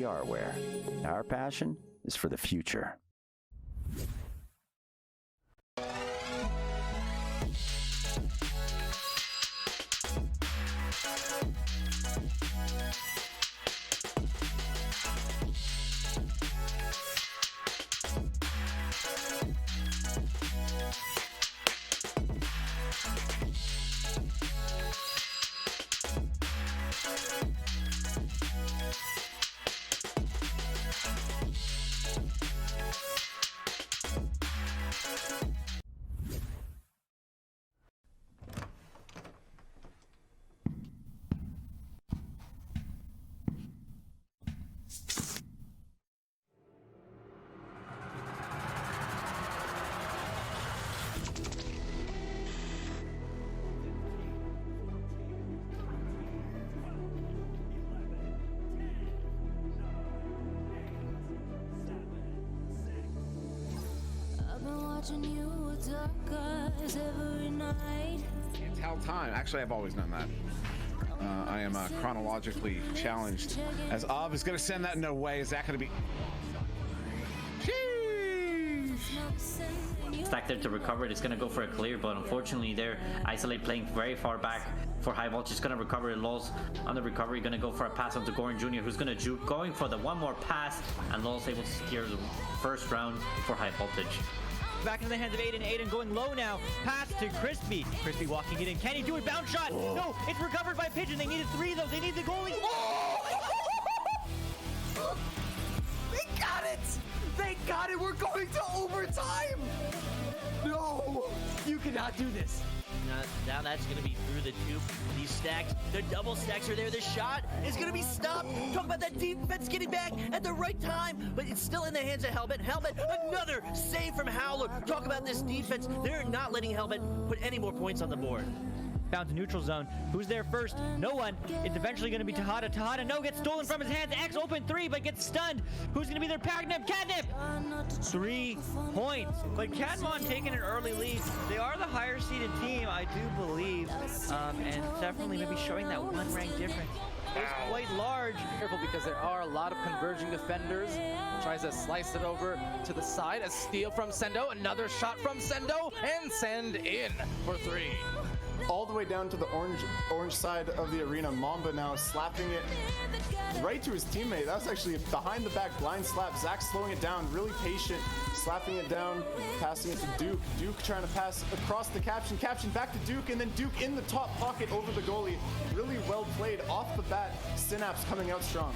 VRware. Our passion is for the future. Can't tell time. Actually, I've always known that. I am chronologically challenged. As Av is going to send that no way. Is that going to be? Stack there to recover it. It's going to go for a clear, but unfortunately there, Isolate playing very far back for High Voltage. Going to recover it. Laws on the recovery, going to go for a pass onto Goran Jr., who's going to juke, going for the one more pass, and Laws able to secure the first round for High Voltage. Back into the hands of Aiden. Aiden going low now. Pass to Crispy. Crispy walking it in. Can he do it? Bounce shot. Oh. No, it's recovered by Pigeon. They needed 3 of those. They need the goalie. Oh! They got it! They got it! We're going to overtime! No! You cannot do this. Now that's going to be through the tube. These stacks, the double stacks are there. The shot is going to be stopped. Talk about that defense getting back at the right time, but it's still in the hands of Helmet. Helmet, another save from Howler. Talk about this defense. They're not letting Helmet put any more points on the board. Down to neutral zone. Who's there first? No one. It's eventually going to be Tejada. Tejada, no, gets stolen from his hands. X open 3, but gets stunned. Who's going to be there? Catnip. Catnip! 3 points. But Catmon taking an early lead. They are the higher seeded team, I do believe. And definitely maybe showing that 1 rank difference. It's quite large. Careful because there are a lot of converging defenders. Tries to slice it over to the side. A steal from Sendo. Another shot from Sendo. And send in for 3. All the way down to the orange side of the arena. Mamba now slapping it right to his teammate. That was actually a behind the back blind slap. Zach slowing it down, really patient, slapping it down, passing it to Duke. Duke trying to pass across the Caption. Caption back to Duke, and then Duke in the top pocket over the goalie. Really well played off the bat. Synapse coming out strong.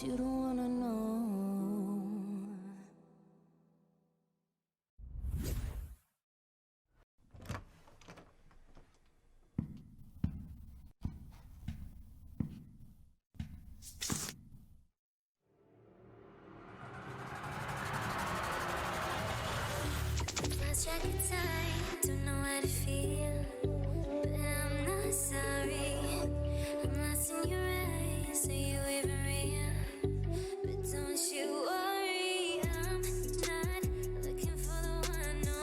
You don't wanna know. Lost track of time, don't know how to feel, but I'm not sorry. I'm lost in your eyes, are you even real? But don't you worry, I'm not looking for the one, no,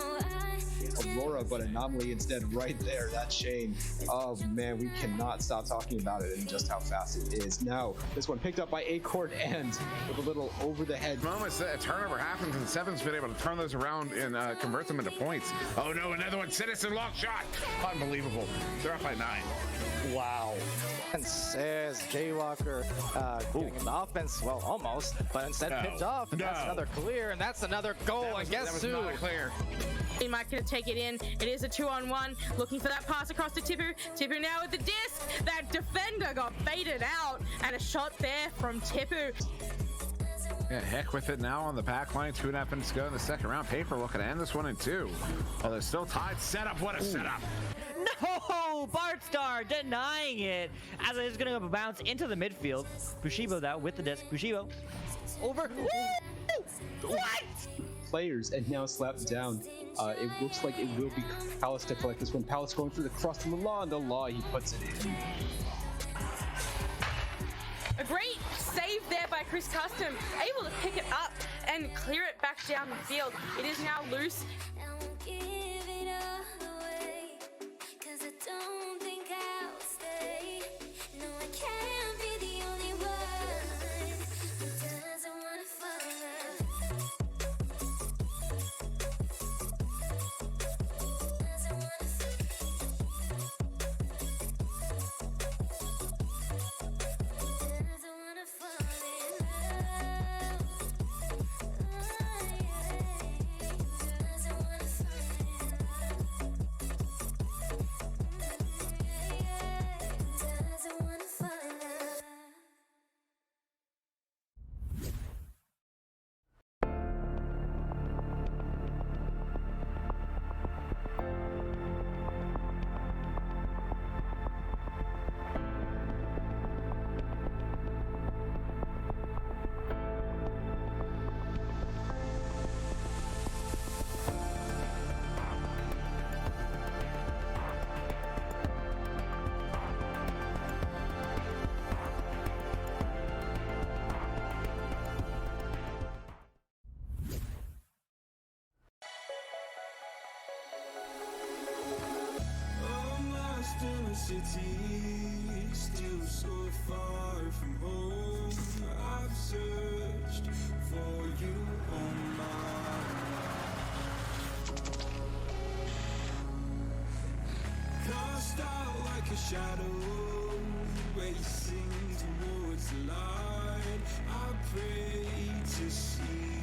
Aurora, but Anomaly instead right there. That Shane. Oh man, we cannot stop talking about it and just how fast it is. Now, this one picked up by Acorn and with a little over the head. Moments a turnover happens and Seven's been able to turn those around and convert them into points. Oh no, another one. Citizen lock shot. Unbelievable. They're up by 9. Wow. And says Jaywalker getting in the offense, well, almost, but instead picked off, and that's another clear, and that's another goal. I guess that was not clear. He might gonna take it in. It is a 2-on-1. Looking for that pass across to Tipper. Tipper now with the disc. That defender got baited out, and a shot there from Tipper. Yeah, heck with it now on the back line. 2.5 minutes to go in the second round. Paper looking to end this one in 2. Oh, they're still tied. Setup, what a setup. No, Bartstar denying it as it's going to bounce into the midfield. Bushibo now with the disc. Bushibo over. Woo! What? Players and now slapped down. It looks like it will be Palace to collect this one. Palace going through the cross to the law, he puts it in. A great save there by Chris Custom, able to pick it up and clear it back down the field. It is now loose. I won't give it all away, 'cause I don't think I'll stay. No, I can't be the only one who doesn't wanna follow. Doesn't wanna city, still so far from home. I've searched for you on my cast out like a shadow, racing towards the light. I pray to see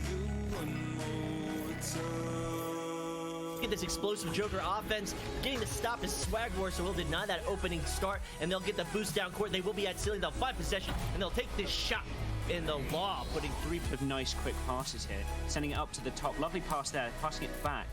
you one more time. Get this explosive Joker offense, getting the stop is Swag War, so he'll deny that opening start, and they'll get the boost down court. They will be at ceiling, they'll find possession, and they'll take this shot in the law, putting 3 of nice quick passes here, sending it up to the top. Lovely pass there, passing it back.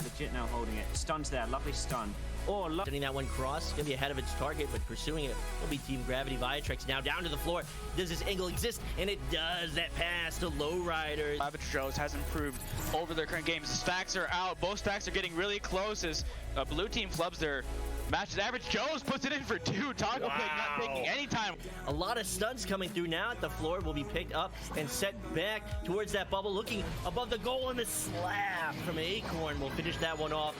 Legit now holding it. Stuns there, lovely stun. Or sending that one cross, gonna be ahead of its target, but pursuing it will be Team Gravity. Viatrex now down to the floor. Does this angle exist? And it does. That pass to Lowriders. Savage Joes has improved over their current games. The stacks are out. Both stacks are getting really close as blue team flubs their matches. Average Joes puts it in for 2. Taco Pig not taking any time. A lot of stuns coming through now at the floor will be picked up and set back towards that bubble, looking above the goal, and the slap from Acorn will finish that one off.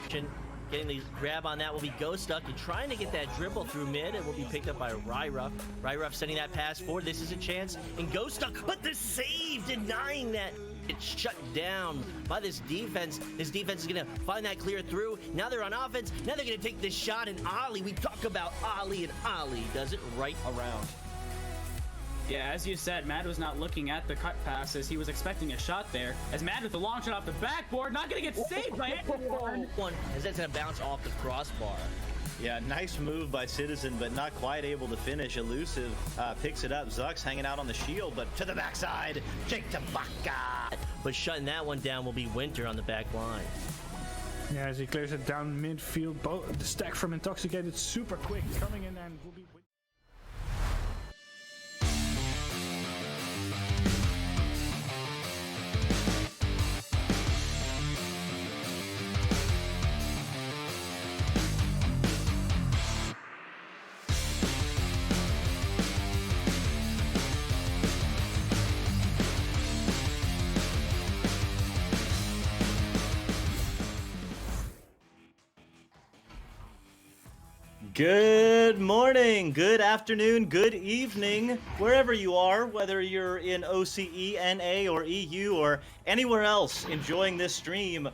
Getting the grab on that will be Ghost Duck, and trying to get that dribble through mid. It will be picked up by Ryruff. Ryruff sending that pass forward. This is a chance, and Ghost Duck, but the save denying that. It's shut down by this defense. This defense is going to find that clear through. Now they're on offense. Now they're going to take this shot, and Ollie, we talk about Ollie, and Ollie does it right around. Yeah, as you said, Mad was not looking at the cut passes. He was expecting a shot there. As Mad with the long shot off the backboard, not going to get saved by anyone. One, as that's going to bounce off the crossbar. Yeah, nice move by Citizen, but not quite able to finish. Elusive picks it up. Zuck's hanging out on the shield, but to the backside. Jake Tabaka. But shutting that one down will be Winter on the back line. Yeah, as he clears it down midfield, the stack from Intoxicated super quick, coming in and will be... Good morning, good afternoon, good evening, wherever you are, whether you're in OCE, NA, or EU, or anywhere else enjoying this stream.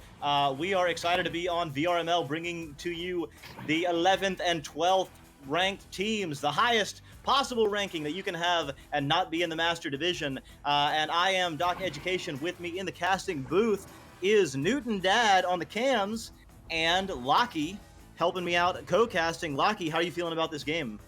We are excited to be on VRML, bringing to you the 11th and 12th ranked teams, the highest possible ranking that you can have and not be in the Master Division. And I am DocEducation. With me in the casting booth is Newton Dad on the cams, and Locky helping me out co-casting. Locky, how are you feeling about this game?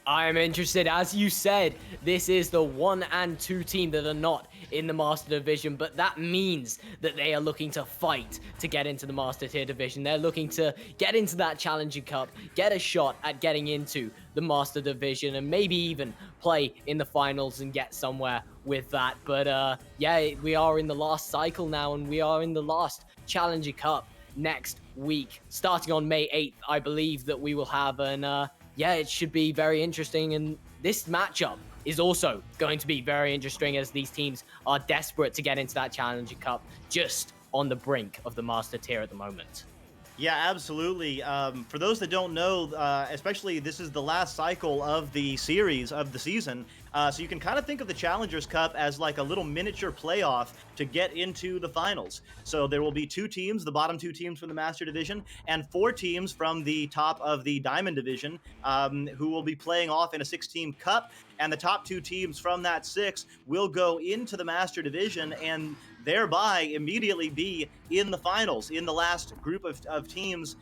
I am interested. As you said, this is the 1 and 2 team that are not in the Master Division, but that means that they are looking to fight to get into the Master Tier Division. They're looking to get into that Challenger Cup, get a shot at getting into the Master Division, and maybe even play in the finals and get somewhere with that. But yeah, we are in the last cycle now, and we are in the last Challenger Cup next week. Starting on May 8th, I believe that we will have an... yeah, it should be very interesting, and this matchup is also going to be very interesting as these teams are desperate to get into that Challenger Cup, just on the brink of the Master Tier at the moment. Yeah, absolutely. For those that don't know, especially this is the last cycle of the series of the season, so you can kind of think of the Challengers Cup as like a little miniature playoff to get into the finals. So there will be 2 teams, the bottom 2 teams from the Master Division, and 4 teams from the top of the Diamond Division, who will be playing off in a 6-team cup, and the top 2 teams from that 6 will go into the Master Division and thereby immediately be in the finals, in the last group of teams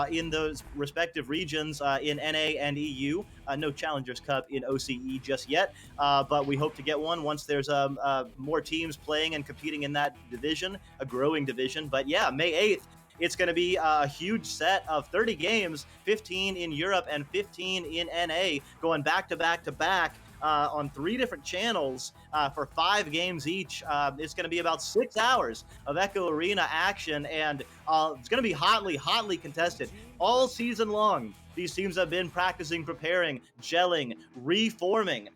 in those respective regions in NA and EU. No Challengers Cup in OCE just yet, but we hope to get one once there's more teams playing and competing in that division, a growing division. But yeah, May 8th, it's going to be a huge set of 30 games, 15 in Europe and 15 in NA, going back to back to back. On 3 different channels for 5 games each. It's going to be about 6 hours of Echo Arena action, and it's going to be hotly contested all season long. These teams have been practicing, preparing, gelling, reforming,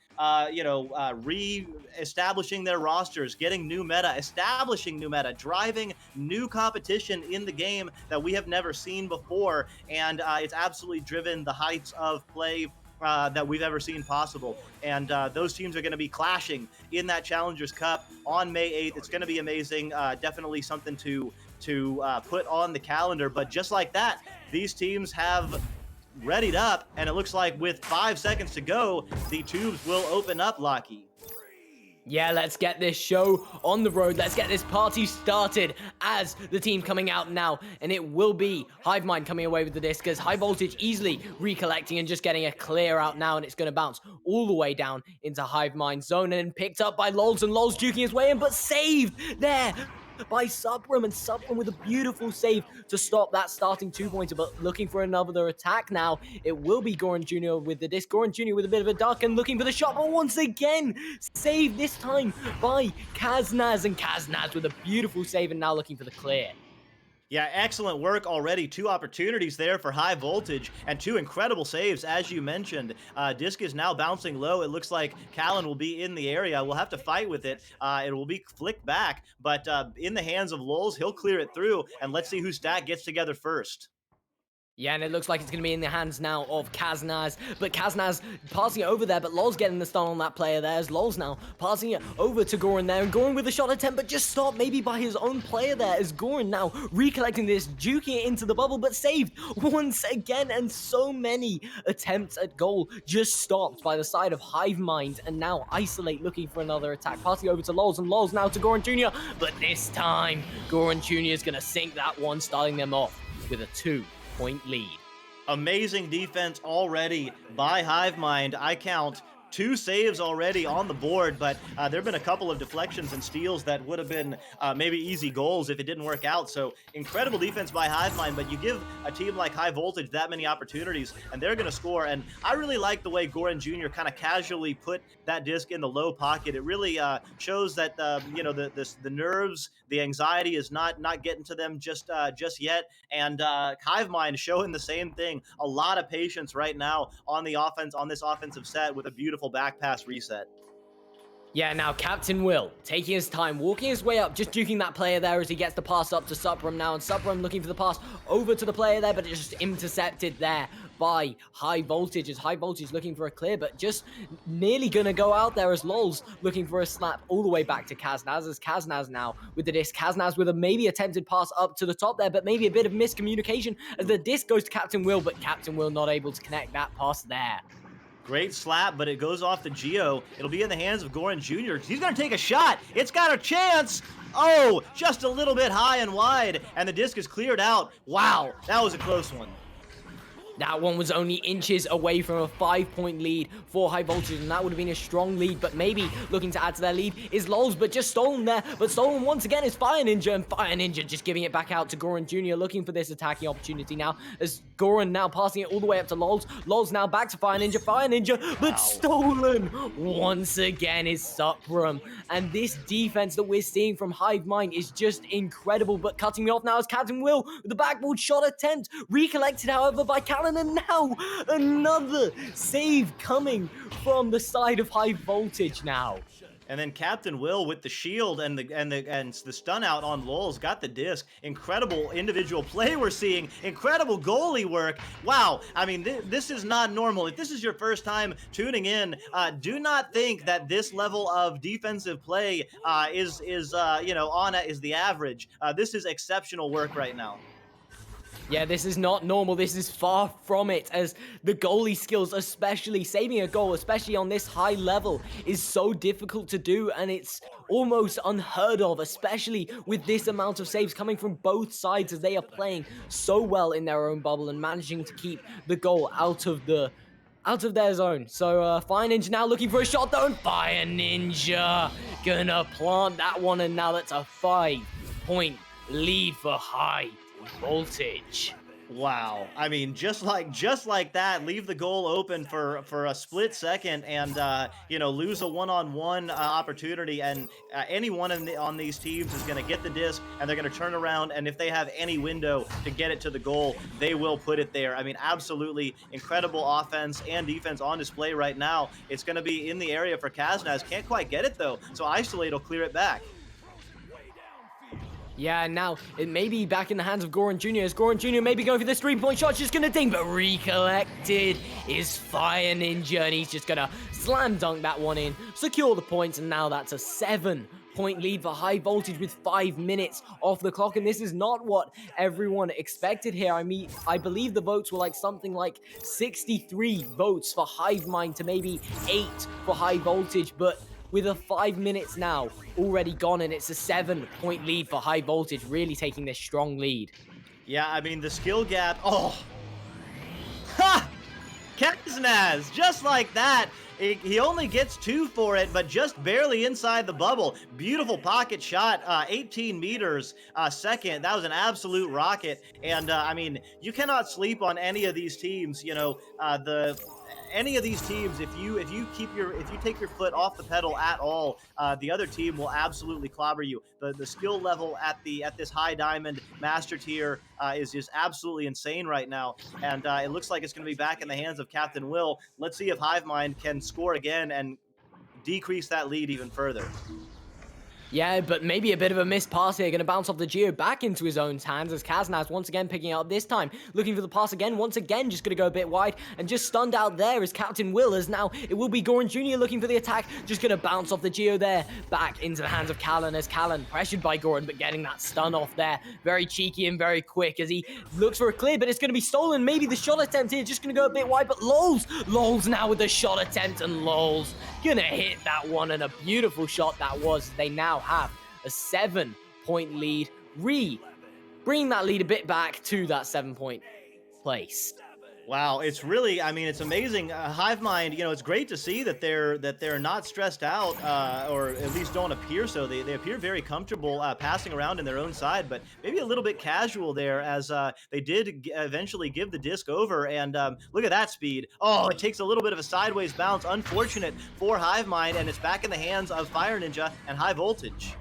re-establishing their rosters, getting new meta, establishing new meta, driving new competition in the game that we have never seen before, and it's absolutely driven the heights of play that we've ever seen possible. And those teams are going to be clashing in that Challengers Cup on May 8th. It's going to be amazing. Definitely something to put on the calendar. But just like that, these teams have readied up, and it looks like with 5 seconds to go, the tubes will open up, Locky. Yeah, let's get this show on the road. Let's get this party started as the team coming out now. And it will be Hivemind coming away with the disc as High Voltage easily recollecting and just getting a clear out now. And it's going to bounce all the way down into Hivemind's zone and picked up by Lols, and Lols juking his way in, but saved there by Subram, and Subram with a beautiful save to stop that starting 2-pointer, but looking for another attack now. It will be Goran Jr. with the disc. Goran Jr. with a bit of a duck and looking for the shot, but once again, saved this time by Kaznaz, and Kaznaz with a beautiful save and now looking for the clear. Yeah, excellent work already. 2 opportunities there for High Voltage and 2 incredible saves, as you mentioned. Disc is now bouncing low. It looks like Callan will be in the area. We'll have to fight with it. It will be flicked back, but in the hands of Lols, he'll clear it through, and let's see who Stack gets together first. Yeah, and it looks like it's going to be in the hands now of Kaznaz, but Kaznaz passing it over there, but Lol's getting the stun on that player there, as Lol's now passing it over to Goran there, and Goran with a shot attempt, but just stopped maybe by his own player there, as Goran now recollecting this, juking it into the bubble, but saved once again, and so many attempts at goal just stopped by the side of Hivemind, and now Isolate looking for another attack, passing over to Lols, and Lols now to Goran Jr., but this time, Goran Jr. is going to sink that one, starting them off with a 2-point lead. Amazing defense already by Hivemind. I count 2 saves already on the board, but there have been a couple of deflections and steals that would have been maybe easy goals if it didn't work out. So incredible defense by Hivemind, but you give a team like High Voltage that many opportunities and they're going to score. And I really like the way Goran Jr. kind of casually put that disc in the low pocket. It really shows that the nerves, the anxiety is not getting to them just yet. And Hivemind showing the same thing. A lot of patience right now on the offense, on this offensive set, with a beautiful back pass reset. Yeah, now Captain Will taking his time, walking his way up, just juking that player there as he gets the pass up to Subram now, and Subram looking for the pass over to the player there, but it's just intercepted there by High Voltage, as High Voltage looking for a clear, but just nearly gonna go out there as Lols looking for a slap all the way back to Kaznaz, as Kaznaz now with the disc. Kaznaz with a maybe attempted pass up to the top there, but maybe a bit of miscommunication as the disc goes to Captain Will, but Captain Will not able to connect that pass there. Great slap, but it goes off the Geo. It'll be in the hands of Goran Jr. He's going to take a shot. It's got a chance. Oh, just a little bit high and wide, and the disc is cleared out. Wow, that was a close one. That one was only inches away from a 5-point lead for High Voltage, and that would have been a strong lead, but maybe looking to add to their lead is Lols, but just stolen there. But stolen once again is Fire Ninja, and Fire Ninja just giving it back out to Goran Jr., looking for this attacking opportunity now, as Goran now passing it all the way up to Lols. Lols now back to Fire Ninja, but stolen once again is Supram. And this defense that we're seeing from Hive Mind is just incredible, but cutting me off now is Captain Will with the backboard shot attempt, recollected however by Callan, and now another save coming from the side of High Voltage now. And then Captain Will with the shield and the stun out on Lols got the disc. Incredible individual play we're seeing. Incredible goalie work. Wow. I mean, this is not normal. If this is your first time tuning in, do not think that this level of defensive play is the average. This is exceptional work right now. Yeah, this is not normal. This is far from it, as the goalie skills, especially saving a goal, especially on this high level, is so difficult to do, and it's almost unheard of, especially with this amount of saves coming from both sides, as they are playing so well in their own bubble and managing to keep the goal out of their zone. So Fire Ninja now looking for a shot though, and Fire Ninja gonna plant that one, and now that's a 5-point lead for High Voltage. Wow. I mean, just like that, leave the goal open for a split second and, lose a one-on-one opportunity, and any one on these teams is going to get the disc, and they're going to turn around, and if they have any window to get it to the goal, they will put it there. I mean, absolutely incredible offense and defense on display right now. It's going to be in the area for Kaznaz. Can't quite get it, though, so Isolate will clear it back. Yeah, now it may be back in the hands of Goran Jr. as Goran Jr. may be going for this 3-point shot, just gonna ding, but recollected is Fire Ninja, and he's just gonna slam dunk that one in, secure the points, and now that's a 7-point lead for High Voltage with 5 minutes off the clock, and this is not what everyone expected here. I mean, I believe the votes were something like 63 votes for Hive Mind to maybe 8 for High Voltage, but with a 5 minutes now already gone, and it's a 7-point lead for High Voltage, really taking this strong lead. Yeah, I mean, the skill gap, oh. Ha! Kaznaz, just like that. He only gets 2 for it, but just barely inside the bubble. Beautiful pocket shot, 18 meters second. That was an absolute rocket. And, I mean, you cannot sleep on any of these teams, any of these teams, if you take your foot off the pedal at all, the other team will absolutely clobber you. The skill level at this high diamond master tier is just absolutely insane right now, and it looks like it's going to be back in the hands of Captain Will. Let's see if Hive Mind can score again and decrease that lead even further. Yeah, but maybe a bit of a missed pass here. Going to bounce off the Geo back into his own hands as Kaznaz once again picking up this time. Looking for the pass again. Once again, just going to go a bit wide. And just stunned out there is Captain Will, as now it will be Goran Jr. looking for the attack. Just going to bounce off the Geo there. Back into the hands of Callan, as Callan pressured by Goran, but getting that stun off there. Very cheeky and very quick as he looks for a clear, but it's going to be stolen. Maybe the shot attempt here just going to go a bit wide, but Lols now with the shot attempt, and Lols gonna hit that one, and a beautiful shot that was. They now have a 7-point lead, bringing that lead a bit back to that 7-point place. Wow, it's really, I mean, it's amazing. Hive Mind, it's great to see that they're not stressed out, or at least don't appear so. They appear very comfortable passing around in their own side, but maybe a little bit casual there, as they did eventually give the disc over, and look at that speed. Oh, it takes a little bit of a sideways bounce. Unfortunate for Hive Mind, and it's back in the hands of Fire Ninja and High Voltage.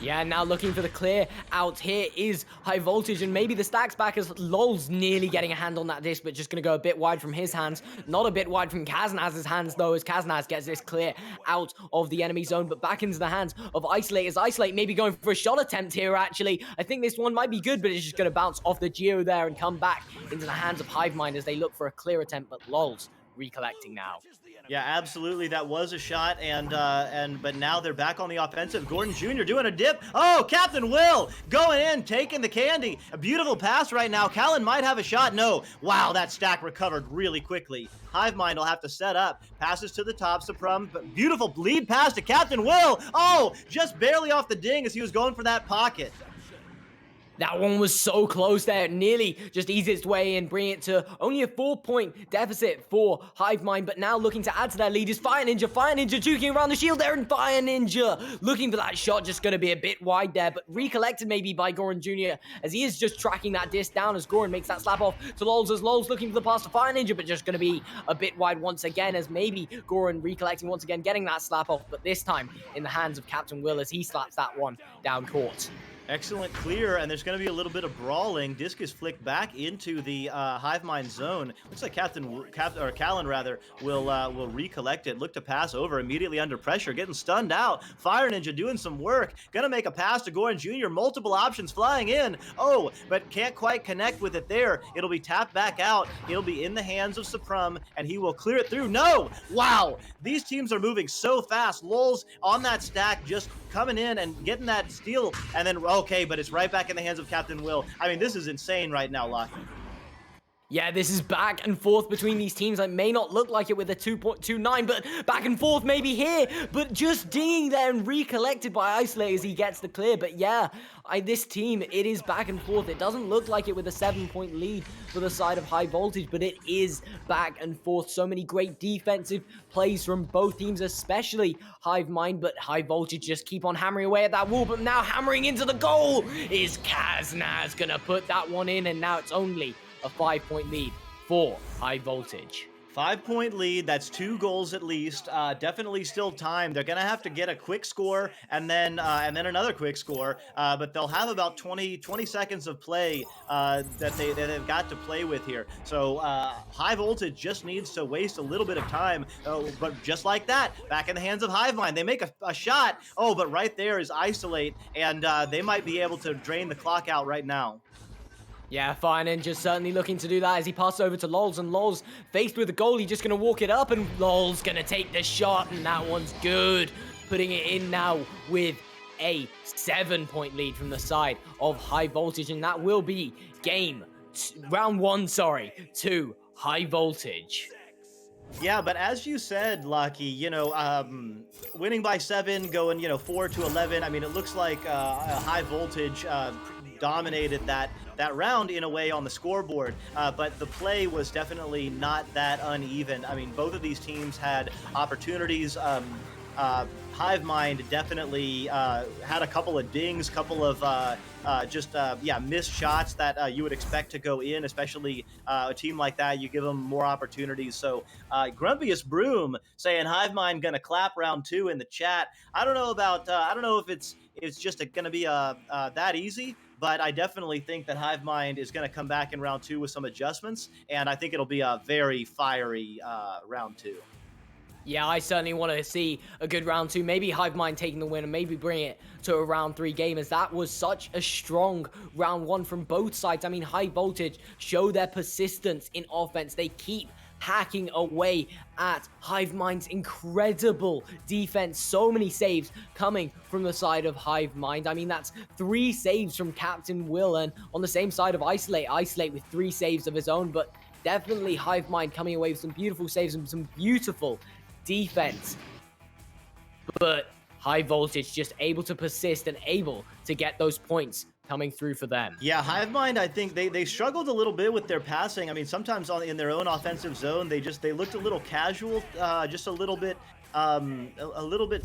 Yeah, now looking for the clear out here is High Voltage, and maybe the stacks back as Lol's nearly getting a hand on that disc, but just going to go a bit wide from his hands. Not a bit wide from Kaznaz's hands, though, as Kaznaz gets this clear out of the enemy zone, but back into the hands of Isolate, as Isolate maybe going for a shot attempt here, actually. I think this one might be good, but it's just going to bounce off the Geo there and come back into the hands of Hive Mind as they look for a clear attempt, but Lol's recollecting now. Yeah, absolutely. That was a shot, but now they're back on the offensive. Goran Jr. doing a dip. Oh, Captain Will going in, taking the candy. A beautiful pass right now. Callan might have a shot. No. Wow, that stack recovered really quickly. Hive Mind will have to set up. Passes to the top. Suprum, but beautiful lead pass to Captain Will. Oh, just barely off the ding as he was going for that pocket. That one was so close there, nearly just eased its way and bring it to only a 4-point deficit for Hivemind, but now looking to add to that lead is Fire Ninja. Fire Ninja juking around the shield there, and Fire Ninja looking for that shot, just going to be a bit wide there, but recollected maybe by Goran Jr. as he is just tracking that disc down as Goran makes that slap off to Lols, as Lols looking for the pass to Fire Ninja, but just going to be a bit wide once again, as maybe Goran recollecting once again, getting that slap off, but this time in the hands of Captain Will as he slaps that one down court. Excellent clear, and there's going to be a little bit of brawling. Disc is flicked back into the Hivemind zone. Looks like Callan rather will recollect it. Look to pass over immediately under pressure, getting stunned out. Fire Ninja doing some work. Gonna make a pass to Goran Jr. Multiple options flying in. Oh, but can't quite connect with it there. It'll be tapped back out. It'll be in the hands of Supreme, and he will clear it through. No! Wow! These teams are moving so fast. Lulz on that stack, just coming in and getting that steal, and then okay, but it's right back in the hands of Captain Will. I mean, this is insane right now, Locky. Yeah, this is back and forth between these teams. It may not look like it with a 2.29, but back and forth maybe here. But just dinging there and recollected by Isolate as he gets the clear. But yeah, this team, it is back and forth. It doesn't look like it with a 7-point lead for the side of High Voltage, but it is back and forth. So many great defensive plays from both teams, especially Hivemind, but High Voltage just keep on hammering away at that wall. But now hammering into the goal is Kaznaz gonna put that one in, and now it's only a 5-point lead for High Voltage. 5-point lead, that's 2 goals at least. Definitely still time. They're gonna have to get a quick score and then another quick score. But they'll have about 20 seconds of play that they've got to play with here. So High Voltage just needs to waste a little bit of time. But just like that, back in the hands of Hivemind, they make a shot. Oh, but right there is Isolate, and they might be able to drain the clock out right now. Yeah, Fire Ninja certainly looking to do that as he passes over to Lols, and Lols faced with the goal, he's just going to walk it up, and Lols going to take the shot, and that one's good. Putting it in now with a 7-point lead from the side of High Voltage, and that will be round 1, to High Voltage. Yeah, but as you said, Locky, winning by 7, going, 4-11. I mean, it looks like High Voltage dominated that round in a way on the scoreboard, but the play was definitely not that uneven. I mean, both of these teams had opportunities. Hivemind definitely had a couple of dings, couple of missed shots that you would expect to go in, especially a team like that. You give them more opportunities. So Grumpiest Broom saying Hivemind gonna clap round 2 in the chat. I don't know if it's just gonna be that easy, but I definitely think that Hivemind is going to come back in round 2 with some adjustments, and I think it'll be a very fiery round 2. Yeah, I certainly want to see a good round 2. Maybe Hivemind taking the win and maybe bring it to a round 3 game, as that was such a strong round 1 from both sides. I mean, High Voltage show their persistence in offense. They keep hacking away at Hivemind's incredible defense. So many saves coming from the side of Hivemind. I mean, that's 3 saves from Captain Will, and on the same side of Isolate with 3 saves of his own, but definitely Hivemind coming away with some beautiful saves and some beautiful defense. But High Voltage just able to persist and able to get those points coming through for them. Yeah, Hivemind, I think they struggled a little bit with their passing. I mean, sometimes in their own offensive zone, they looked a little casual, just a little bit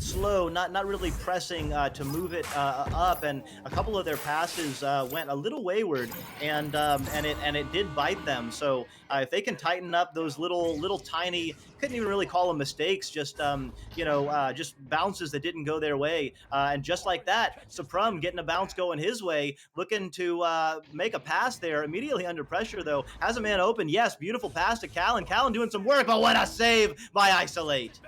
slow, not really pressing to move it up, and a couple of their passes went a little wayward, and it did bite them. So if they can tighten up those little tiny, couldn't even really call them mistakes, just just bounces that didn't go their way, and just like that, Supreme getting a bounce going his way, looking to make a pass there immediately under pressure though, has a man open. Yes, beautiful pass to Callan doing some work, but what a save by Isolate.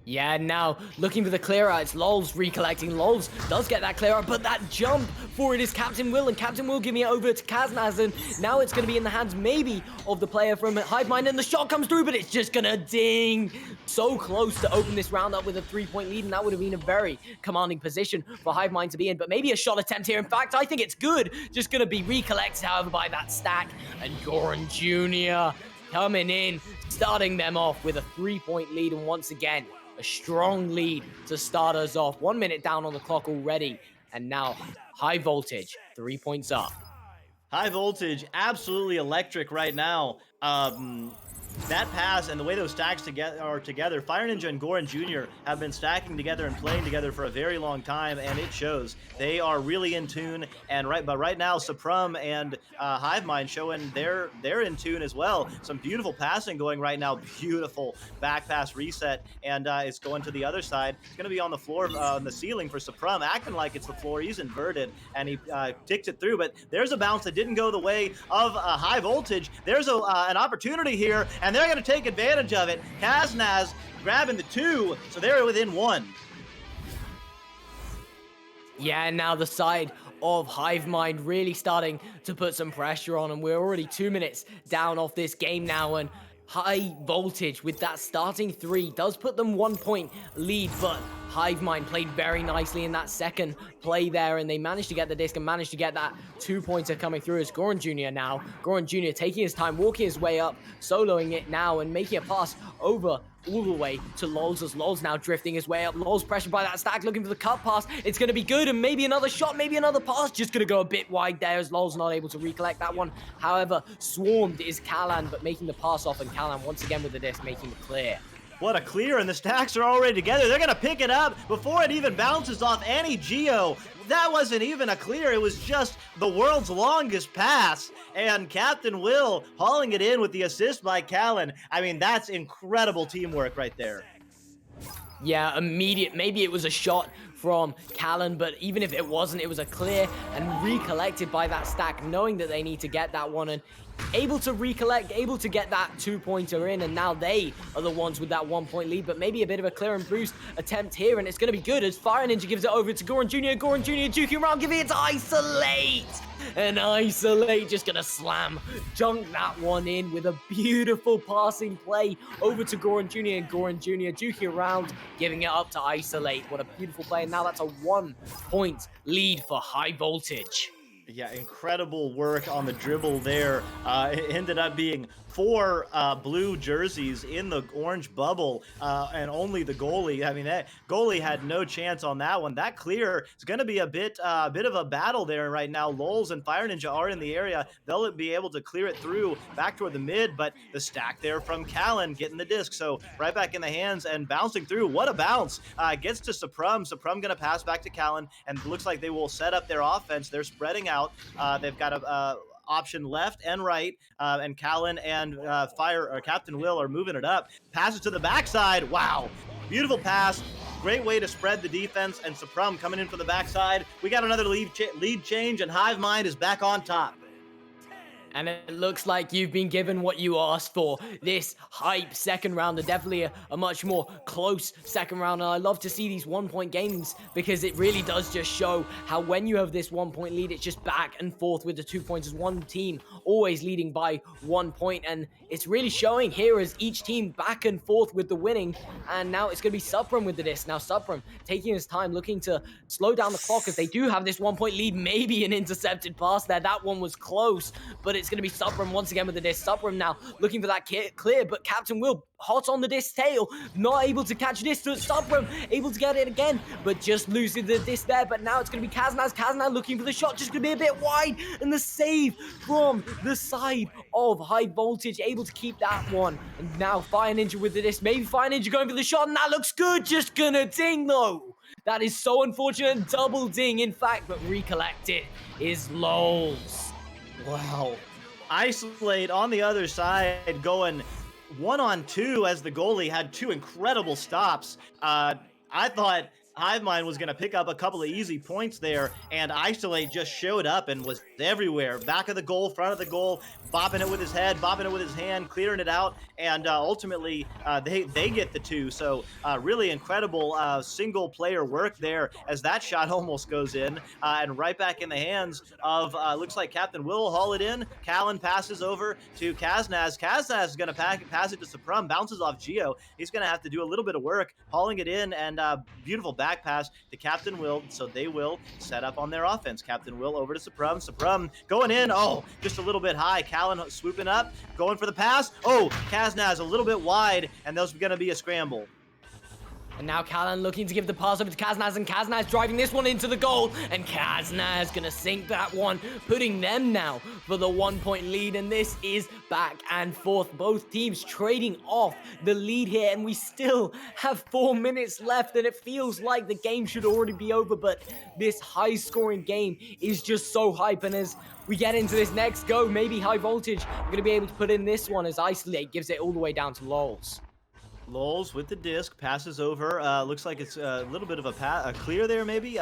Yeah, now looking for the clear out. It's Lols recollecting. Lols does get that clear out, but that jump for it is Captain Will, and Captain Will giving it over to Kaznaz, and now it's going to be in the hands maybe of the player from Hivemind, and the shot comes through, but it's just going to ding. So close to open this round up with a 3-point lead, and that would have been a very commanding position for Hivemind to be in, but maybe a shot attempt here. In fact, I think it's good. Just going to be recollected, however, by that stack, and Goran Jr. coming in, starting them off with a 3-point lead, and once again, a strong lead to start us off. 1 minute down on the clock already. And now High Voltage, 3 points up. High Voltage, absolutely electric right now. That pass and the way those stacks are together, Fire Ninja and Goran Jr. have been stacking together and playing together for a very long time, and it shows. They are really in tune, but right now, Suprum and Hivemind showing they're in tune as well. Some beautiful passing going right now, beautiful back pass reset, and it's going to the other side. It's going to be on the floor, on the ceiling for Suprum, acting like it's the floor. He's inverted, and he ticks it through, but there's a bounce that didn't go the way of High Voltage. There's an opportunity here, and they're going to take advantage of it. Kaznaz grabbing the 2, so they're within 1. Yeah, and now the side of Hivemind really starting to put some pressure on, and we're already 2 minutes down off this game now, and High Voltage with that starting 3 does put them 1 point lead, but Hivemind played very nicely in that second play there, and they managed to get the disc and managed to get that 2-pointer coming through as Goran Jr. now. Goran Jr. taking his time, walking his way up, soloing it now, and making a pass over all the way to Lols, as Lols now drifting his way up. Lols pressured by that stack, looking for the cut pass. It's going to be good, and maybe another shot, maybe another pass. Just going to go a bit wide there as Lols not able to recollect that one. However, swarmed is Callan, but making the pass off, and Callan once again with the disc, making the clear. What a clear, and the stacks are already together. They're going to pick it up before it even bounces off any Geo. That wasn't even a clear. It was just the world's longest pass. And Captain Will hauling it in with the assist by Callan. I mean, that's incredible teamwork right there. Yeah, immediate. Maybe it was a shot from Callan, but even if it wasn't, it was a clear and recollected by that stack, knowing that they need to get that one, and able to recollect, able to get that 2-pointer in, and now they are the ones with that 1-point lead, but maybe a bit of a clear and boost attempt here, and it's going to be good as Fire Ninja gives it over to Goran Jr. Goran Jr. juking around, giving it to Isolate, and Isolate just going to slam dunk that one in with a beautiful passing play over to Goran Jr. and Goran Jr. juking around, giving it up to Isolate. What a beautiful play, and now that's a 1-point lead for High Voltage. Yeah, incredible work on the dribble there. It ended up being 4 blue jerseys in the orange bubble, and only the goalie. I mean, that goalie had no chance on that one. That clear is going to be a bit of a battle there right now. Lols and Fire Ninja are in the area. They'll be able to clear it through back toward the mid, but the stack there from Callan getting the disc. So right back in the hands and bouncing through. What a bounce. Gets to Suprum. Suprum going to pass back to Callan, and looks like they will set up their offense. They're spreading out. They've got a option left and right, and Callan and Captain Will are moving it up. Passes to the backside. Wow, beautiful pass. Great way to spread the defense, and Suprum coming in for the backside. We got another lead change, and Hivemind is back on top. And it looks like you've been given what you asked for. This hype second round, definitely a much more close second round. And I love to see these 1-point games, because it really does just show how when you have this 1-point lead, it's just back and forth with the 2 points. One team always leading by 1 point. And it's really showing here as each team back and forth with the winning. And now it's going to be Suprum with the disc. Now Suprum taking his time, looking to slow down the clock as they do have this 1-point lead. Maybe an intercepted pass there. That one was close, but it's going to be Suprum once again with the disc. Suprum now looking for that clear, but Captain Will hot on the disc tail, not able to catch this. Suprum able to get it again, but just losing the disc there. But now it's going to be Kaznaz. Kaznaz looking for the shot, just going to be a bit wide, and the save from the side of High Voltage, able to keep that one. And now Fire Ninja with the disc. Maybe Fire Ninja going for the shot, and that looks good. Just gonna ding though. That is so unfortunate. Double ding, in fact, but recollected is Lols. Wow. Isolate on the other side going 1-on-2 as the goalie had 2 incredible stops. I thought Hivemind was going to pick up a couple of easy points there, and Isolate just showed up and was everywhere. Back of the goal, front of the goal, bopping it with his head, bopping it with his hand, clearing it out, and ultimately they get the 2. So really incredible single player work there as that shot almost goes in, and right back in the hands of looks like Captain Will haul it in. Callan passes over to Kaznaz. Kaznaz is going to pass it to Suprum, bounces off Geo. He's going to have to do a little bit of work hauling it in, and beautiful back pass to Captain Will, so they will set up on their offense. Captain Will over to Suprum. Suprum going in. Oh, just a little bit high. Callan swooping up, going for the pass. Oh, Kaznaz a little bit wide, and there's going to be a scramble. And now Callan looking to give the pass over to Kaznaz, and Kaznaz driving this one into the goal. And Kaznaz gonna sink that one, putting them now for the 1-point lead. And this is back and forth. Both teams trading off the lead here. And we still have 4 minutes left. And it feels like the game should already be over. But this high-scoring game is just so hype. And as we get into this next go, maybe High Voltage are going to be able to put in this one as Isolate gives it all the way down to Lols. Lols with the disc, passes over. Looks like it's a little bit of a clear there, maybe.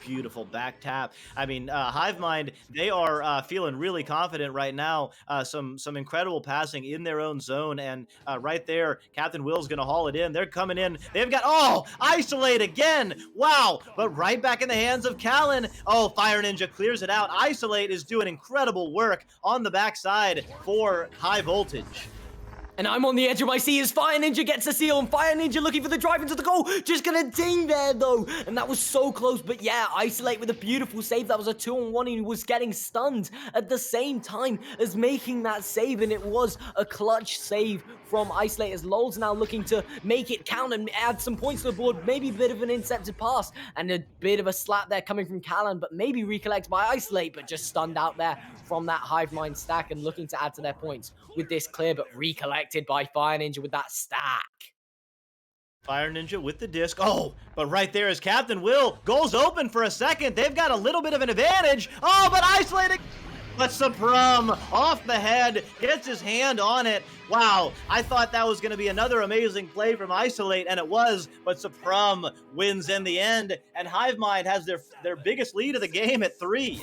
Beautiful back tap. I mean, Hivemind, they are feeling really confident right now. Some incredible passing in their own zone, and right there, Captain Will's gonna haul it in. They're coming in. They've got Isolate again. Wow! But right back in the hands of Callan. Oh, Fire Ninja clears it out. Isolate is doing incredible work on the backside for High Voltage. And I'm on the edge of my seat as Fire Ninja gets a seal, and Fire Ninja looking for the drive into the goal. Just gonna ding there, though. And that was so close. But yeah, Isolate with a beautiful save. That was a 2-on-1, and he was getting stunned at the same time as making that save. And it was a clutch save from Isolate as Lol's now looking to make it count and add some points to the board. Maybe a bit of an intercepted pass and a bit of a slap there coming from Callan, but maybe recollected by Isolate, but just stunned out there from that Hivemind stack and looking to add to their points with this clear, but recollected by Fire Ninja with that stack. Fire Ninja with the disc. Oh, but right there is Captain Will. Goal's open for a second. They've got a little bit of an advantage. Oh, but Isolating. But Suprum off the head, gets his hand on it. Wow, I thought that was going to be another amazing play from Isolate, and it was, but Suprum wins in the end, and Hivemind has their biggest lead of the game at 3.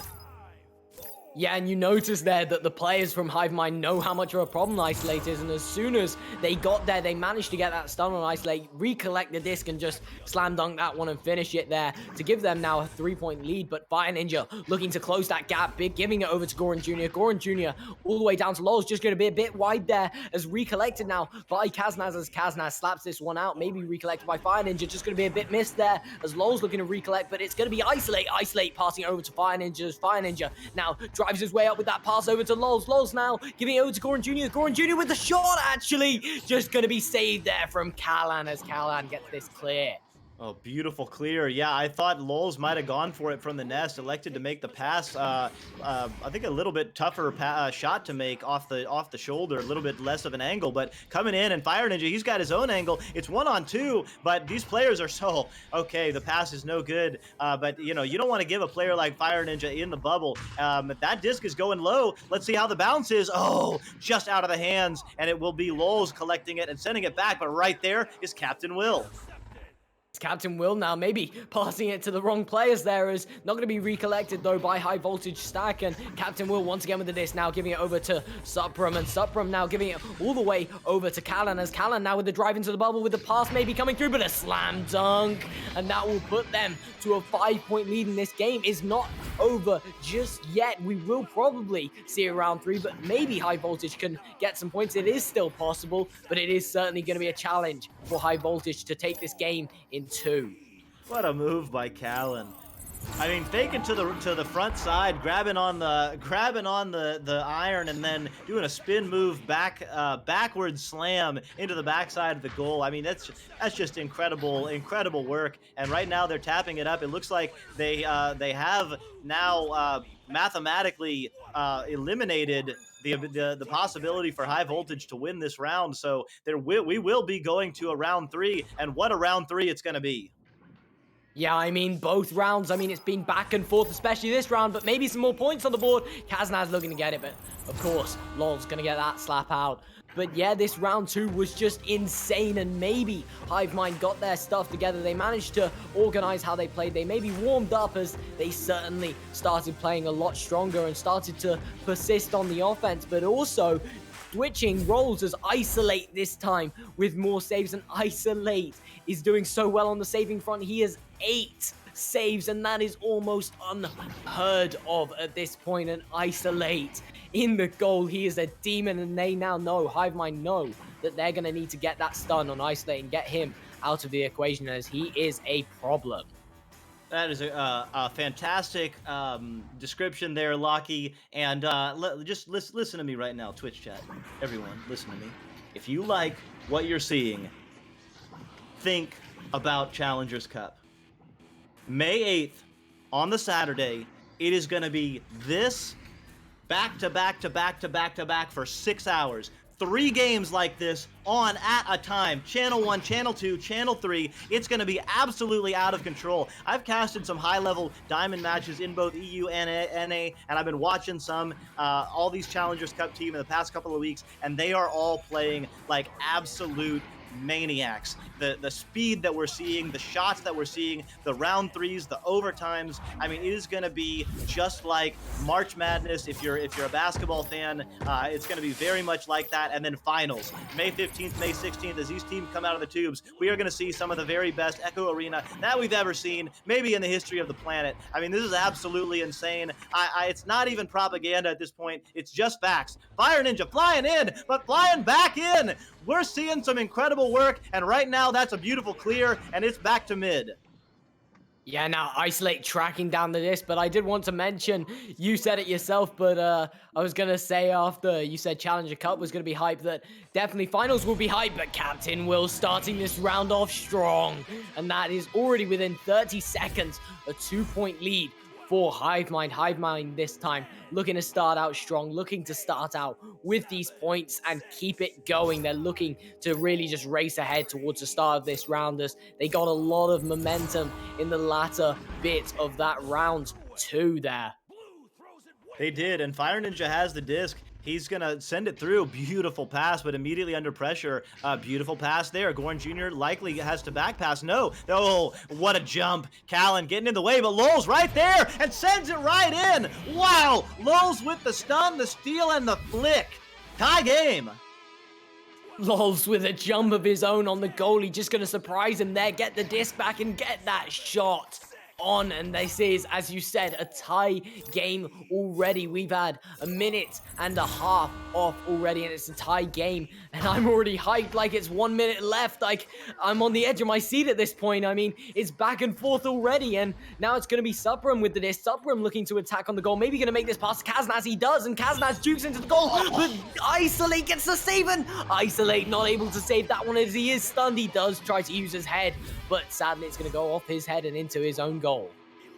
Yeah, and you notice there that the players from Hivemind know how much of a problem Isolate is, and as soon as they got there, they managed to get that stun on Isolate, recollect the disc, and just slam dunk that one and finish it there to give them now a 3-point lead. But Fire Ninja looking to close that gap, giving it over to Goran Jr. Goran Jr. all the way down to Lol's, just going to be a bit wide there as recollected now by Kaznaz as Kaznaz slaps this one out, maybe recollected by Fire Ninja, just going to be a bit missed there as Lol's looking to recollect, but it's going to be Isolate. Isolate passing over to Fire Ninja as Fire Ninja now drives his way up with that pass over to Lols. Lols now giving it over to Goran Jr. Goran Jr. with the shot, actually. Just going to be saved there from Callan as Callan gets this clear. Oh, beautiful clear. Yeah, I thought Lols might have gone for it from the nest, elected to make the pass. I think a little bit tougher shot to make off the shoulder, a little bit less of an angle, but coming in and Fire Ninja, he's got his own angle. It's 1-on-2, but these players are so, okay, the pass is no good, but you know, you don't want to give a player like Fire Ninja in the bubble. That disc is going low. Let's see how the bounce is. Oh, just out of the hands, and it will be Lols collecting it and sending it back, but right there is Captain Will. Captain Will now maybe passing it to the wrong players there is not going to be recollected though by High Voltage stack, and Captain Will once again with the disc now giving it over to Suprum, and Suprum now giving it all the way over to Callan as Callan now with the drive into the bubble with the pass maybe coming through, but a slam dunk, and that will put them to a 5-point lead. In this game is not over just yet. We will probably see it round 3, but maybe High Voltage can get some points. It is still possible, but it is certainly going to be a challenge for High Voltage to take this game in 2. What a move by Callan. I mean, faking to the front side, grabbing on the iron, and then doing a spin move backward slam into the backside of the goal. I mean, that's just incredible work. And right now they're tapping it up. It looks like they have now mathematically eliminated the possibility for High Voltage to win this round. So we will be going to a round 3, and what a round 3 it's going to be. Yeah, I mean, both rounds, I mean, it's been back and forth, especially this round, but maybe some more points on the board. Kaznaz looking to get it, but of course, Lol's going to get that slap out. But yeah, this round 2 was just insane, and maybe Hivemind got their stuff together. They managed to organize how they played. They maybe warmed up as they certainly started playing a lot stronger and started to persist on the offense, but also switching roles as Isolate this time with more saves, and Isolate is doing so well on the saving front. He has 8 saves, and that is almost unheard of at this point. And Isolate in the goal, he is a demon, and they now know, Hivemind know, that they're going to need to get that stun on Isolate and get him out of the equation, as he is a problem. That is a fantastic description there, Locky. And just listen to me right now, Twitch chat. Everyone, listen to me. If you like what you're seeing, think about Challengers Cup. May 8th, on the Saturday, it is going to be this back to back to back to back to back for 6 hours. 3 games like this on at a time. Channel 1, Channel 2, Channel 3. It's going to be absolutely out of control. I've casted some high-level diamond matches in both EU and NA, and I've been watching some, all these Challengers Cup team in the past couple of weeks, and they are all playing like absolute maniacs. The speed that we're seeing, the shots that we're seeing, the round 3s, the overtimes. I mean, it is going to be just like March Madness. If you're a basketball fan, it's going to be very much like that. And then finals, May 15th, May 16th, as these teams come out of the tubes, we are going to see some of the very best Echo Arena that we've ever seen, maybe in the history of the planet. I mean, this is absolutely insane. It's not even propaganda at this point. It's just facts. Fire Ninja flying in, but flying back in. We're seeing some incredible work, and right now that's a beautiful clear, and it's back to mid. Yeah, now Isolate tracking down the disc, but I did want to mention, you said it yourself, but I was going to say after you said Challenger Cup was going to be hype, that definitely finals will be hype, but Captain Will starting this round off strong, and that is already within 30 seconds, a 2-point lead for Hivemind. Hivemind this time looking to start out strong, looking to start out with these points and keep it going. They're looking to really just race ahead towards the start of this round as they got a lot of momentum in the latter bit of that round 2 there. They did, and Fire Ninja has the disc. He's going to send it through. Beautiful pass, but immediately under pressure. Beautiful pass there. Gorn Jr. likely has to back pass. No. Oh, what a jump. Callan getting in the way, but Lowell's right there and sends it right in. Wow. Lowell's with the stun, the steal, and the flick. Tie game. Lols with a jump of his own on the goalie. Just going to surprise him there. Get the disc back and get that shot on, and this is, as you said, a tie game already. We've had a minute and a half off already, and it's a tie game, and I'm already hyped like it's 1 minute left. Like, I'm on the edge of my seat at this point. I mean, it's back and forth already, and now it's going to be Supram with the disc. Supram looking to attack on the goal, maybe going to make this pass to Kaznaz. He does, and Kaznaz jukes into the goal, but Isolate gets the save, and Isolate not able to save that one as he is stunned. He does try to use his head, but sadly it's going to go off his head and into his own goal.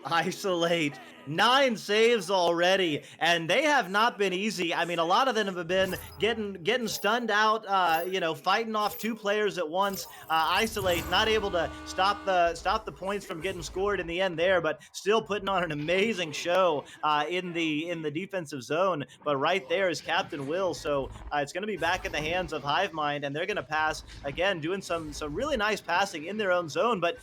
Isolate, 9 saves already, and they have not been easy. I mean, a lot of them have been getting stunned out, fighting off 2 players at once. Isolate not able to stop the points from getting scored in the end there, but still putting on an amazing show in the defensive zone. But right there is Captain Will, so it's going to be back in the hands of Hivemind, and they're going to pass again, doing some really nice passing in their own zone. But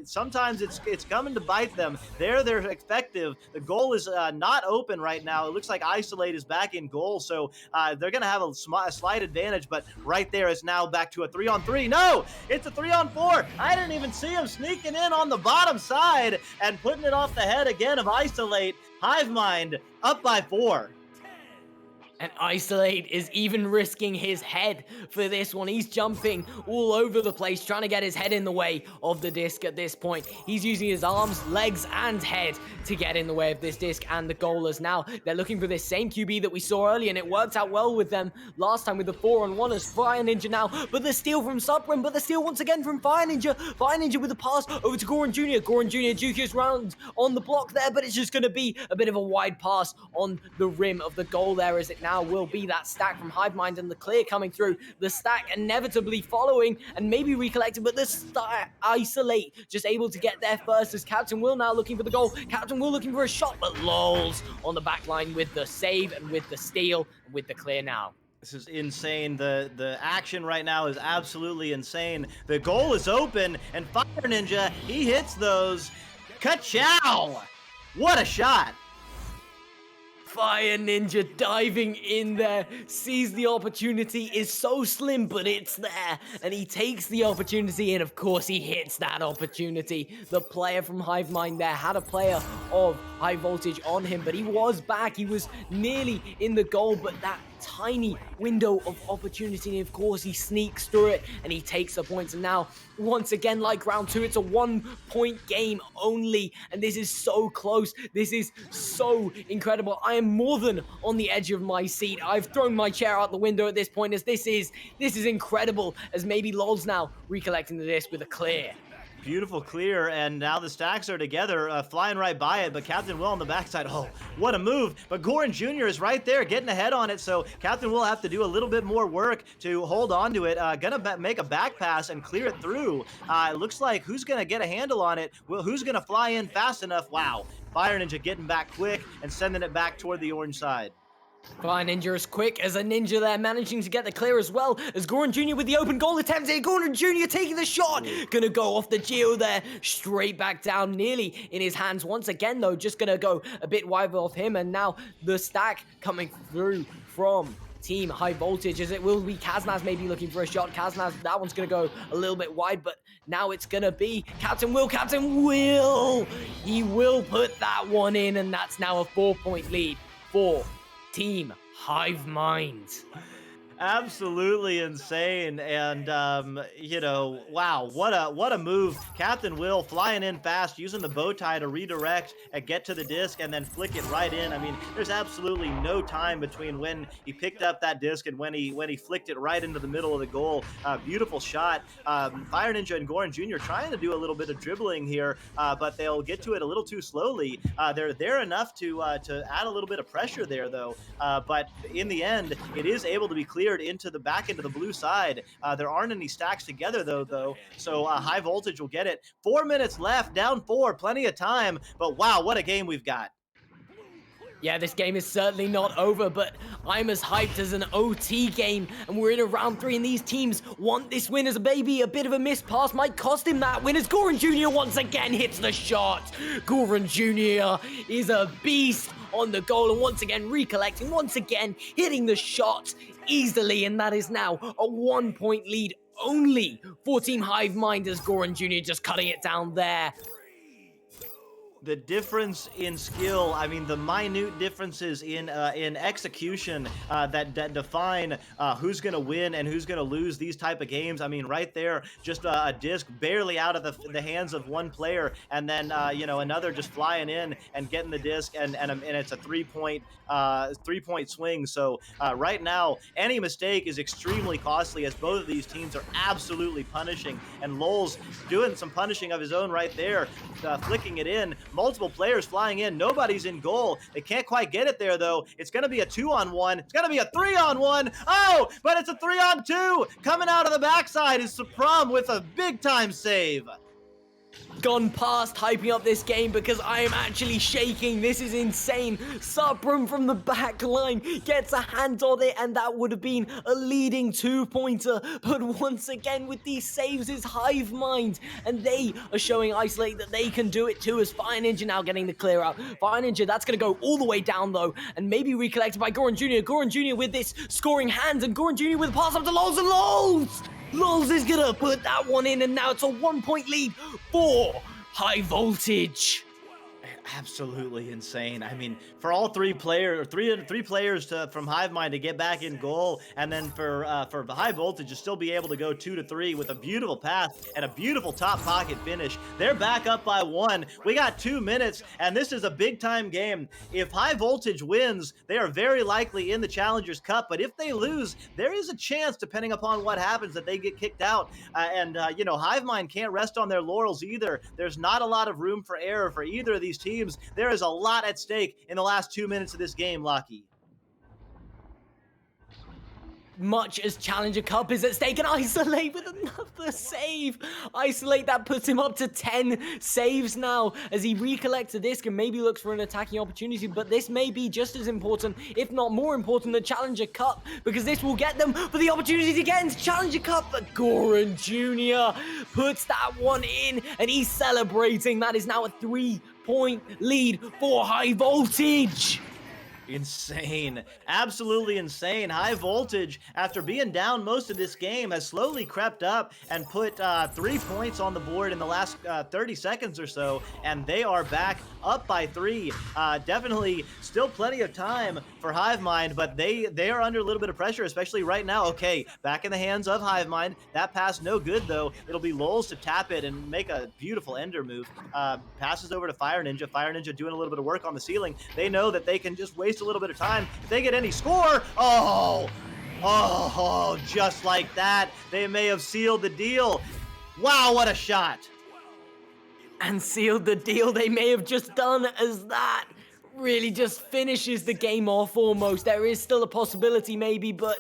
sometimes it's coming to bite them. They're effective. The goal is not open right now. It looks like Isolate is back in goal, so they're going to have a slight advantage, but right there is now back to a 3-on-3. No, it's a 3-on-4. I didn't even see him sneaking in on the bottom side and putting it off the head again of Isolate. Hivemind up by 4. And Isolate is even risking his head for this one. He's jumping all over the place, trying to get his head in the way of the disc at this point. He's using his arms, legs, and head to get in the way of this disc and the goalers. Now, they're looking for this same QB that we saw earlier, and it worked out well with them last time with the 4-on-1 as Fire Ninja now. But the steal from Supram, but the steal once again from Fire Ninja. Fire Ninja with the pass over to Goran Jr. Goran Jr. Jukius round on the block there, but it's just going to be a bit of a wide pass on the rim of the goal there, as it now will be that stack from Hivemind, and the clear coming through. The stack inevitably following and maybe recollecting, but the Isolate just able to get there first as Captain Will now looking for the goal. Captain Will looking for a shot, but Lols on the back line with the save and with the steal and with the clear now. This is insane. The action right now is absolutely insane. The goal is open, and Fire Ninja, he hits those. Ka-chow! What a shot! Fire Ninja diving in there, sees the opportunity, is so slim, but it's there, and he takes the opportunity, and of course he hits that opportunity. The player from Hivemind there had a player of high voltage on him, but he was back, he was nearly in the goal, but that tiny window of opportunity, and of course he sneaks through it and he takes the points. And now, once again, like round 2, it's a 1-point game only, and this is so close. This is so incredible. I am more than on the edge of my seat. I've thrown my chair out the window at this point, as this is incredible, as maybe LOL's now recollecting the disc with a clear. Beautiful clear, and now the stacks are together, flying right by it, but Captain Will on the backside, oh, what a move. But Goran Jr. is right there getting ahead on it, so Captain Will have to do a little bit more work to hold on to it. Gonna make a back pass and clear it through. It looks like who's gonna get a handle on it? Well, who's gonna fly in fast enough? Wow, Fire Ninja getting back quick and sending it back toward the orange side. Fire Ninja is quick as a ninja there, managing to get the clear as well, as Goran Jr. with the open goal attempt here. Goran Jr. taking the shot, gonna go off the geo there, straight back down, nearly in his hands once again though, just gonna go a bit wide off him, and now the stack coming through from Team High Voltage, as it will be Kaznaz maybe looking for a shot. Kaznaz, that one's gonna go a little bit wide, but now it's gonna be Captain Will. He will put that one in, and that's now a 4-point lead for Team Hive Mind. Absolutely insane, and you know, wow, what a move. Captain Will flying in fast, using the bow tie to redirect and get to the disc and then flick it right in. I mean, there's absolutely no time between when he picked up that disc and when he flicked it right into the middle of the goal. Beautiful shot. Fire Ninja and Goran Jr. trying to do a little bit of dribbling here, but they'll get to it a little too slowly. They're there enough to add a little bit of pressure there though, but in the end it is able to be cleared into the back into the blue side. There aren't any stacks together though, so High Voltage will get it. 4 minutes left, down 4, plenty of time, but wow, what a game we've got. Yeah, this game is certainly not over, but I'm as hyped as an OT game, and we're in a round 3, and these teams want this win as a baby. A bit of a missed pass might cost him that win, as Goran Jr. once again hits the shot. Goran Jr. is a beast on the goal, and once again recollecting, once again hitting the shot easily, and that is now a 1-point lead only for Team Hive Mind, as Goran Jr. just cutting it down there. The difference in skill, I mean, the minute differences in execution that define who's going to win and who's going to lose these type of games. I mean, right there, just a disc barely out of the hands of one player, and then, you know, another just flying in and getting the disc, and it's a 3-point swing. So right now, any mistake is extremely costly, as both of these teams are absolutely punishing, and Lol's doing some punishing of his own right there, flicking it in. Multiple players flying in. Nobody's in goal. They can't quite get it there, though. It's going to be a 2-on-1. It's going to be a 3-on-1. Oh, but it's a 3-on-2. Coming out of the backside is Supram with a big-time save. Gone past hyping up this game because I am actually shaking. This is insane. Supram from the back line gets a hand on it, and that would have been a leading 2-pointer. But once again, with these saves is Hive Mind, and they are showing Isolate that they can do it too, as Fire Ninja now getting the clear out. Fire Ninja, that's going to go all the way down though, and maybe recollected by Goran Jr. Goran Jr. with this scoring hands, and Goran Jr. with a pass up to Lols, and Lols is going to put that one in, and now it's a 1-point lead for High Voltage. Absolutely insane. I mean, for all three players from Hive Mind to get back in goal, and then for High Voltage to still be able to go 2-3 with a beautiful pass and a beautiful top pocket finish. They're back up by 1. We got 2 minutes, and this is a big time game. If High Voltage wins, they are very likely in the Challengers Cup, but if they lose, there is a chance, depending upon what happens, that they get kicked out. You know, Hive Mind can't rest on their laurels either. There's not a lot of room for error for either of these teams. There is a lot at stake in the last 2 minutes of this game, Locky. Much as Challenger Cup is at stake, and Isolate with another save. Isolate, that puts him up to 10 saves now as he recollects the disc and maybe looks for an attacking opportunity, but this may be just as important, if not more important, than Challenger Cup, because this will get them for the opportunity to get into Challenger Cup. But Goran Jr. puts that one in, and he's celebrating. That is now a 3-point lead for High Voltage. Insane. Absolutely insane. High Voltage, after being down most of this game, has slowly crept up and put 3 points on the board in the last 30 seconds or so, and they are back up by 3. Definitely still plenty of time for HiveMind, but they are under a little bit of pressure, especially right now. Okay, back in the hands of HiveMind. That pass no good, though. It'll be Lowell's to tap it and make a beautiful ender move. Passes over to Fire Ninja. Fire Ninja doing a little bit of work on the ceiling. They know that they can just waste a little bit of time. If they get any score, just like that, they may have sealed the deal. Wow, what a shot. And sealed the deal they may have just done, as that really just finishes the game off almost. There is still a possibility maybe, but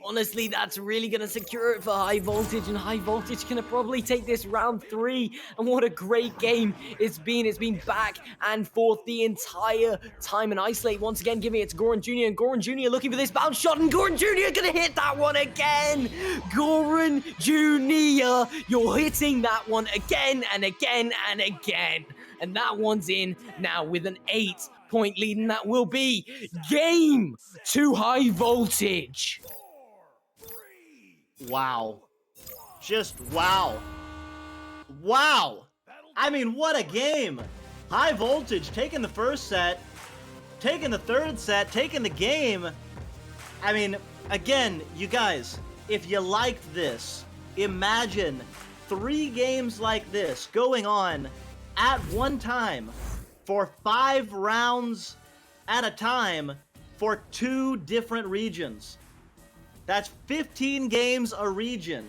honestly, that's really going to secure it for High Voltage, and High Voltage can probably take this round 3. And what a great game it's been. It's been back and forth the entire time. And Isolate once again giving it to Goran Jr. And Goran Jr. looking for this bounce shot, and Goran Jr. going to hit that one again. Goran Jr., you're hitting that one again and again and again. And that one's in now with an 8-point lead, and that will be game to High Voltage. Wow. Just wow. Wow. I mean, what a game. High Voltage taking the first set, taking the third set, taking the game. I mean, again, you guys, if you liked this, imagine 3 games like this going on at one time for 5 rounds at a time for 2 different regions. That's 15 games a region.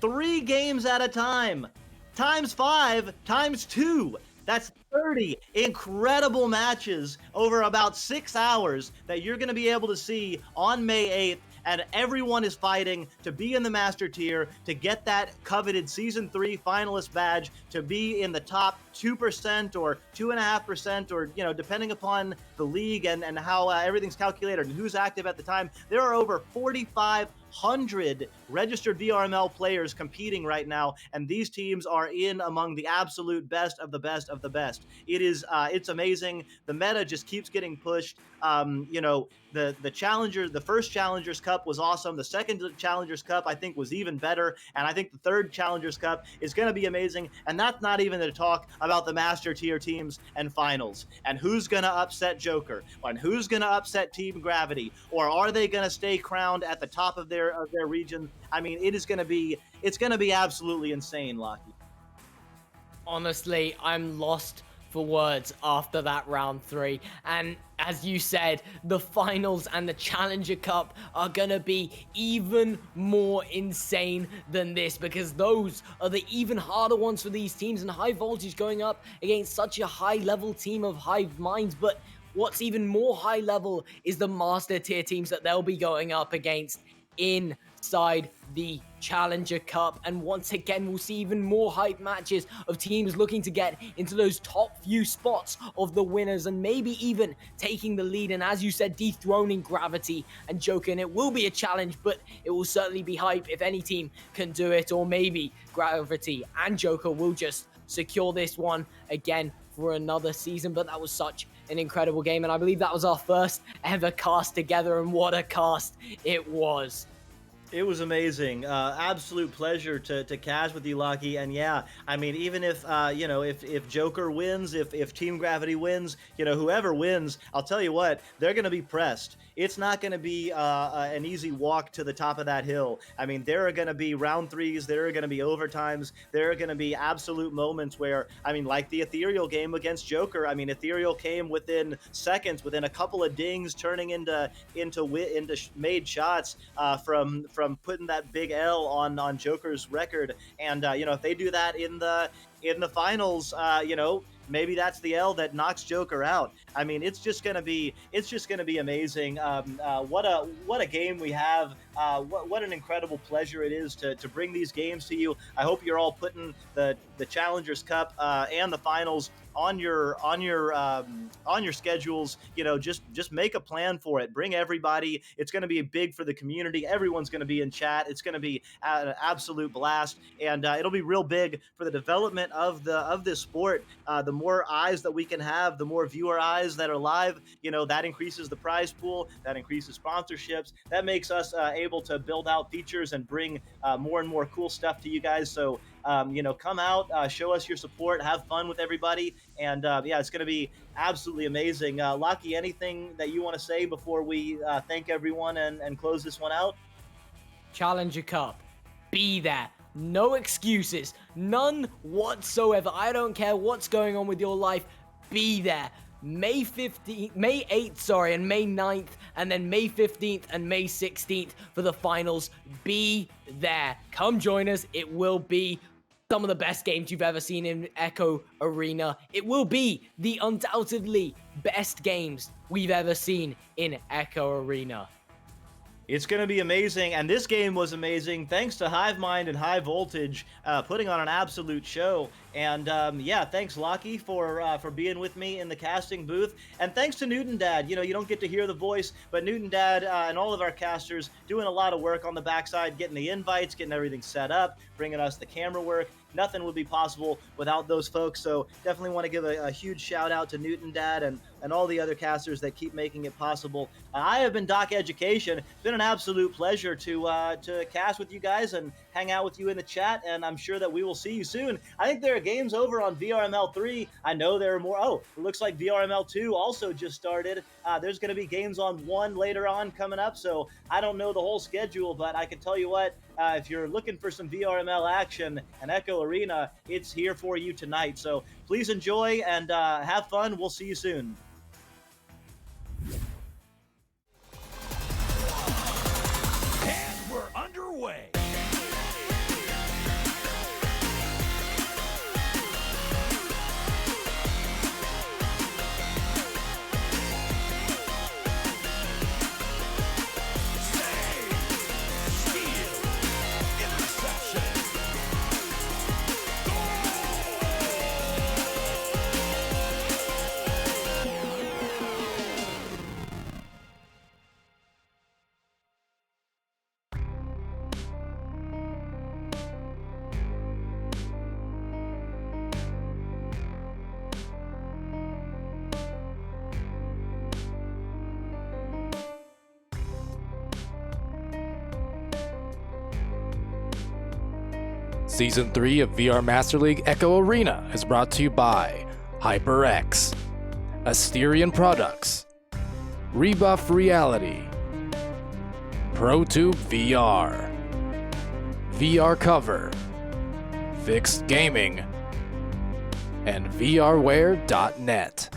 3 games at a time. Times 5 times 2. That's 30 incredible matches over about 6 hours that you're going to be able to see on May 8th. And everyone is fighting to be in the Master Tier, to get that coveted Season 3 finalist badge, to be in the top 2% or 2.5%, or, you know, depending upon the league and how everything's calculated and who's active at the time. There are over 4,500 registered VRML players competing right now, and these teams are in among the absolute best of the best of the best. It is, it's amazing. The meta just keeps getting pushed. You know, the Challenger, the first Challengers Cup was awesome. The second Challengers Cup, I think, was even better. And I think the third Challengers Cup is going to be amazing. And that's not even to talk about the Master Tier teams and finals. And who's going to upset Joker? And who's going to upset Team Gravity? Or are they going to stay crowned at the top of their region? I mean, it's going to be absolutely insane, Locky. Honestly, I'm lost for words after that round 3. And as you said, the finals and the Challenger Cup are gonna be even more insane than this, because those are the even harder ones for these teams, and High Voltage going up against such a high level team of Hive Minds. But what's even more high level is the Master Tier teams that they'll be going up against inside the Challenger Cup. And once again, we'll see even more hype matches of teams looking to get into those top few spots of the winners, and maybe even taking the lead, and as you said, dethroning Gravity and Joker. And it will be a challenge, but it will certainly be hype if any team can do it, or maybe Gravity and Joker will just secure this one again for another season. But that was such an incredible game, and I believe that was our first ever cast together, and what a cast it was. It was amazing. Absolute pleasure to cast with you, Locky. And yeah, I mean, even if, you know, if Joker wins, if Team Gravity wins, you know, whoever wins, I'll tell you what, they're going to be pressed. It's not going to be an easy walk to the top of that hill. I mean, there are going to be round 3s. There are going to be overtimes. There are going to be absolute moments where, I mean, like the Ethereal game against Joker. I mean, Ethereal came within seconds, within a couple of dings, turning into made shots from putting that big L on Joker's record. And you know, if they do that in the finals, you know, maybe that's the L that knocks Joker out. I mean, it's just gonna be amazing. What a game we have what an incredible pleasure it is to bring these games to you. I hope you're all putting the Challengers Cup and the finals on your schedules. Just make a plan for it. Bring everybody. It's going to be big for the community. Everyone's going to be in chat. It's going to be an absolute blast, and it'll be real big for the development of this sport. The more eyes that we can have, the more viewer eyes that are live, that increases the prize pool, that increases sponsorships, that makes us able to build out features and bring more and more cool stuff to you guys. So come out, show us your support, have fun with everybody, and it's going to be absolutely amazing. Locky, anything that you want to say before we thank everyone and close this one out? Challenger Cup, be there. No excuses, none whatsoever. I don't care what's going on with your life, be there. May 8th, and May 9th, and then May 15th and May 16th for the finals. Be there. Come join us. It will be some of the best games you've ever seen in Echo Arena. It will be the undoubtedly best games we've ever seen in Echo Arena. It's going to be amazing, and this game was amazing thanks to HiveMind and High Voltage putting on an absolute show. And thanks Locky for being with me in the casting booth, and thanks to Newton Dad. You don't get to hear the voice, but Newton Dad and all of our casters doing a lot of work on the backside, getting the invites, getting everything set up, bringing us the camera work. Nothing would be possible without those folks. So definitely want to give a huge shout out to Newton Dad and all the other casters that keep making it possible. I have been DocEducation. It's been an absolute pleasure to cast with you guys and hang out with you in the chat, and I'm sure that we will see you soon. I think there are games over on VRML 3. I know there are more. Oh, it looks like VRML 2 also just started. There's going to be games on 1 later on coming up, so I don't know the whole schedule, but I can tell you what, if you're looking for some VRML action and Echo Arena, it's here for you tonight. So please enjoy and have fun. We'll see you soon. And we're underway. Season 3 of VR Master League Echo Arena is brought to you by HyperX, Asterion Products, Rebuff Reality, ProTube VR, VR Cover, Fixed Gaming, and VRware.net.